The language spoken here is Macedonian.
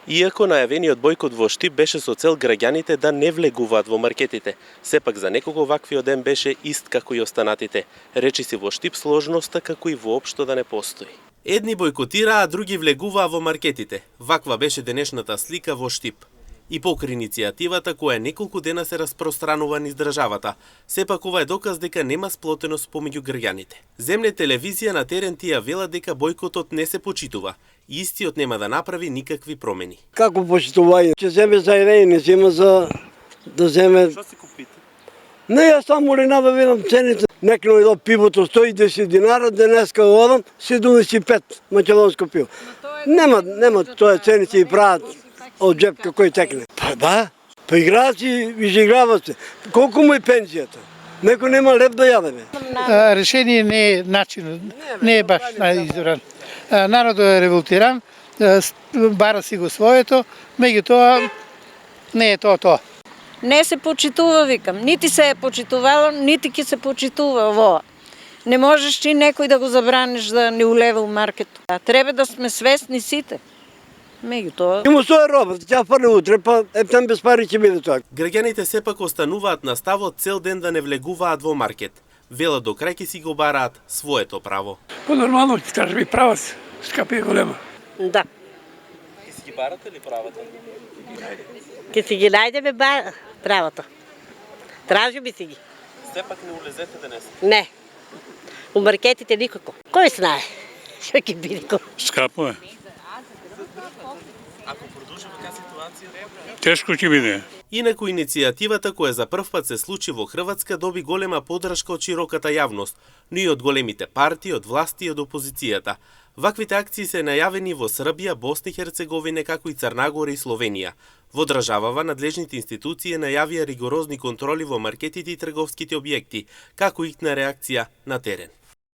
Иако најавениот бојкот во Штип беше со цел граѓаните да не влегуваат во маркетите, сепак за некого ваквиот ден беше ист како и останатите. Речиси во Штип сложноста како и воопшто да не постои. Едни бојкотираа, а други влегуваа во маркетите. Ваква беше денешната слика во Штип. И покрај иницијативата која неколку дена се распространува низ државата, сепак ова е доказ дека нема сплотеност помеѓу граѓаните. Земне телевизија на терен тие вела дека бојкотот не се почитува. Истиот нема да направи никакви промени. Како почитување? Ќе земе за Ирени, не зема за да земе. Што си купите? Не, јас само ли набавирам цените. Некно едно пивото 110 динара, денеска одам 75 македонско пиво. Нема тоа цените и прават од джепка кој текне. Па да, па играат си, изиграват се. Колку му е пензијата? Некој нема леп да јаде, бе. Решение не е начин, не е баш најизбран. Народот е револтиран, бара си го своето, меѓутоа не е тоа. Не се почитува, викам. Нити се е почитувало, нити ќе се почитува во. Не можеш ти некој да го забраниш да не улева у маркет. Треба да сме свесни сите. Меѓутоа. Има своја роба, ќе фрле утре, па ептен без пари ќе биде тоа. Граѓаните сепак остануваат на ставот цел ден да не влегуваат во маркет. Велат до крај ќе си го бараат своето право. По нормално ќе кажеш ми правец, скапи е голема. Да. Ќе си ги барате ли правата? Ќе си ги најдеме правата. Тражиме си ги. Сепак не улезете денес. Не. У маркетите никако. Кој знае? Што ќе биде кој? Скапо е. Ако продолжи вака ситуација, Тешко ќе биде. инаку иницијативата која за прв пат се случи во Хрватска доби голема поддршка од широката јавност, но и од големите партии, од власти и од опозицијата. Ваквите акции се најавени во Србија, Босна и Херцеговина, како и Црнагора и Словенија. Во државава надлежните институции најавија ригорозни контроли во маркетите и трговските објекти, како икна реакција на терен.